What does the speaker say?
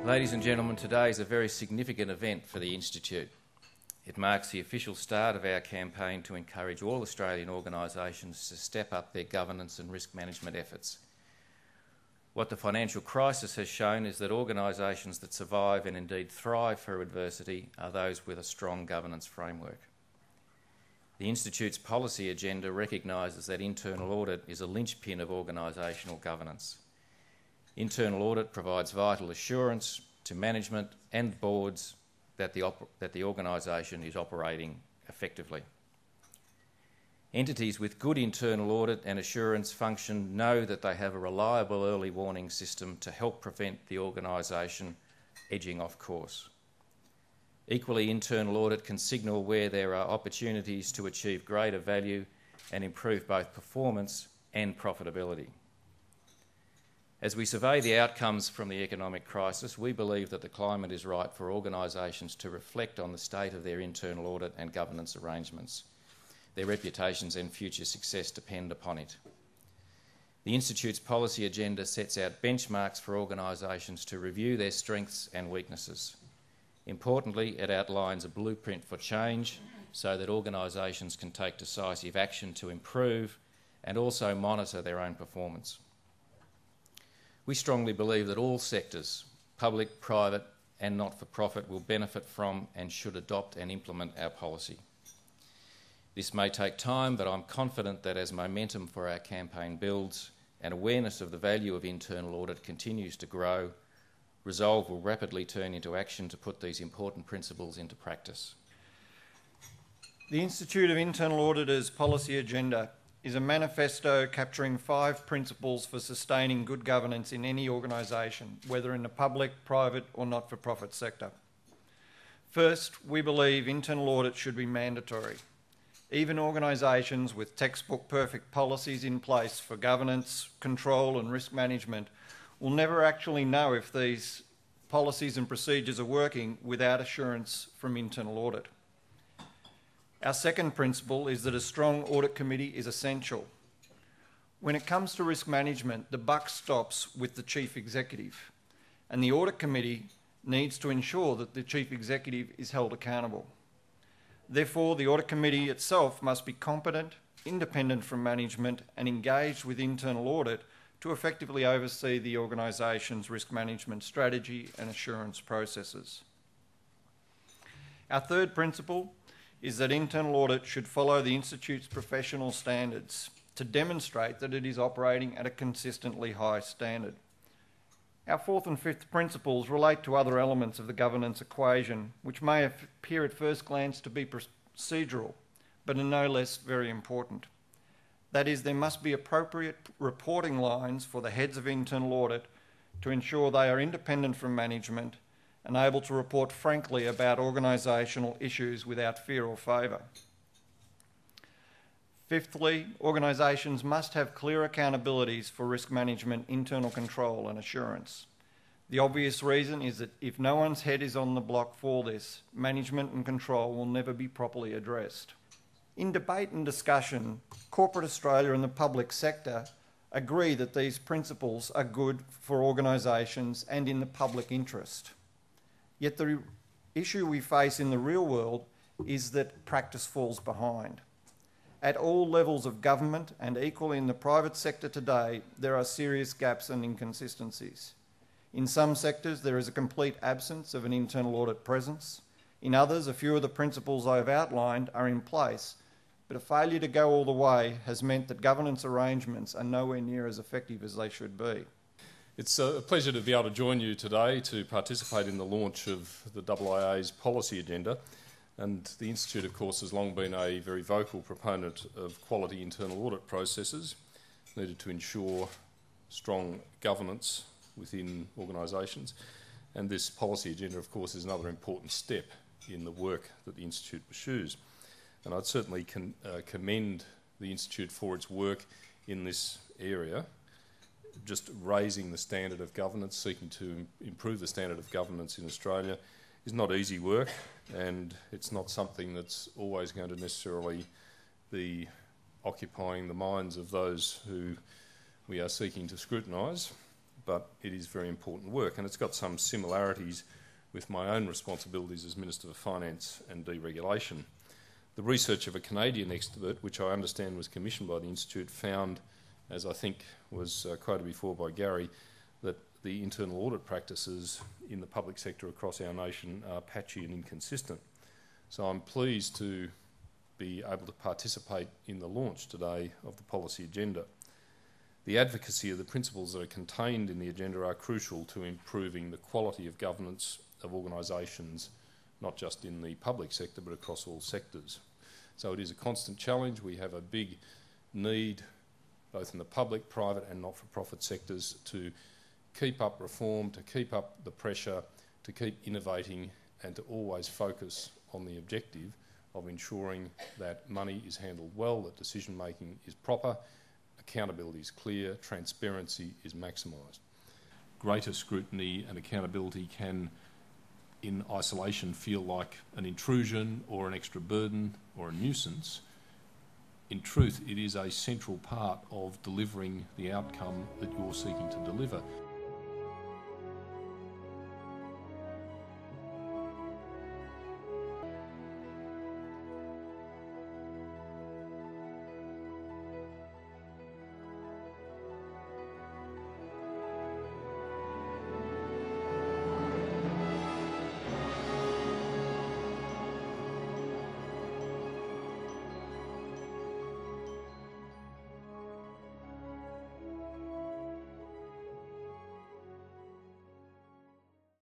Ladies and gentlemen, today is a very significant event for the Institute. It marks the official start of our campaign to encourage all Australian organisations to step up their governance and risk management efforts. What the financial crisis has shown is that organisations that survive and indeed thrive through adversity are those with a strong governance framework. The Institute's policy agenda recognises that internal audit is a linchpin of organisational governance. Internal audit provides vital assurance to management and boards that the organisation is operating effectively. Entities with good internal audit and assurance function know that they have a reliable early warning system to help prevent the organisation edging off course. Equally, internal audit can signal where there are opportunities to achieve greater value and improve both performance and profitability. As we survey the outcomes from the economic crisis, we believe that the climate is right for organisations to reflect on the state of their internal audit and governance arrangements. Their reputations and future success depend upon it. The Institute's policy agenda sets out benchmarks for organisations to review their strengths and weaknesses. Importantly, it outlines a blueprint for change so that organisations can take decisive action to improve and also monitor their own performance. We strongly believe that all sectors, public, private and not-for-profit, will benefit from and should adopt and implement our policy. This may take time, but I'm confident that as momentum for our campaign builds and awareness of the value of internal audit continues to grow, resolve will rapidly turn into action to put these important principles into practice. The Institute of Internal Auditors policy agenda is a manifesto capturing 5 principles for sustaining good governance in any organisation, whether in the public, private or not-for-profit sector. First, we believe internal audit should be mandatory. Even organisations with textbook perfect policies in place for governance, control and risk management will never actually know if these policies and procedures are working without assurance from internal audit. Our second principle is that a strong audit committee is essential. When it comes to risk management, the buck stops with the chief executive, and the audit committee needs to ensure that the chief executive is held accountable. Therefore, the audit committee itself must be competent, independent from management, and engaged with internal audit to effectively oversee the organisation's risk management strategy and assurance processes. Our third principle is that internal audit should follow the Institute's professional standards to demonstrate that it is operating at a consistently high standard. Our fourth and fifth principles relate to other elements of the governance equation, which may appear at first glance to be procedural, but are no less very important. That is, there must be appropriate reporting lines for the heads of internal audit to ensure they are independent from management and able to report frankly about organisational issues without fear or favour. Fifthly, organisations must have clear accountabilities for risk management, internal control and assurance. The obvious reason is that if no one's head is on the block for this, management and control will never be properly addressed. In debate and discussion, corporate Australia and the public sector agree that these principles are good for organisations and in the public interest. Yet the issue we face in the real world is that practice falls behind. At all levels of government and equally in the private sector today, there are serious gaps and inconsistencies. In some sectors, there is a complete absence of an internal audit presence. In others, a few of the principles I have outlined are in place, but a failure to go all the way has meant that governance arrangements are nowhere near as effective as they should be. It's a pleasure to be able to join you today to participate in the launch of the IIA's policy agenda. And the Institute, of course, has long been a very vocal proponent of quality internal audit processes needed to ensure strong governance within organisations. And this policy agenda, of course, is another important step in the work that the Institute pursues. And I'd certainly commend the Institute for its work in this area. Just raising the standard of governance, seeking to improve the standard of governance in Australia is not easy work, and it's not something that's always going to necessarily be occupying the minds of those who we are seeking to scrutinise. but it is very important work, and it's got some similarities with my own responsibilities as Minister for Finance and Deregulation. The research of a Canadian expert, which I understand was commissioned by the Institute, found, as I think was quoted before by Gary, that the internal audit practices in the public sector across our nation are patchy and inconsistent. So I'm pleased to be able to participate in the launch today of the policy agenda. The advocacy of the principles that are contained in the agenda are crucial to improving the quality of governance of organisations, not just in the public sector but across all sectors. So it is a constant challenge. We have a big need, both in the public, private and not-for-profit sectors, to keep up reform, to keep up the pressure, to keep innovating, and to always focus on the objective of ensuring that money is handled well, that decision-making is proper, accountability is clear, transparency is maximised. Greater scrutiny and accountability can, in isolation, feel like an intrusion or an extra burden or a nuisance. In truth, it is a central part of delivering the outcome that you're seeking to deliver.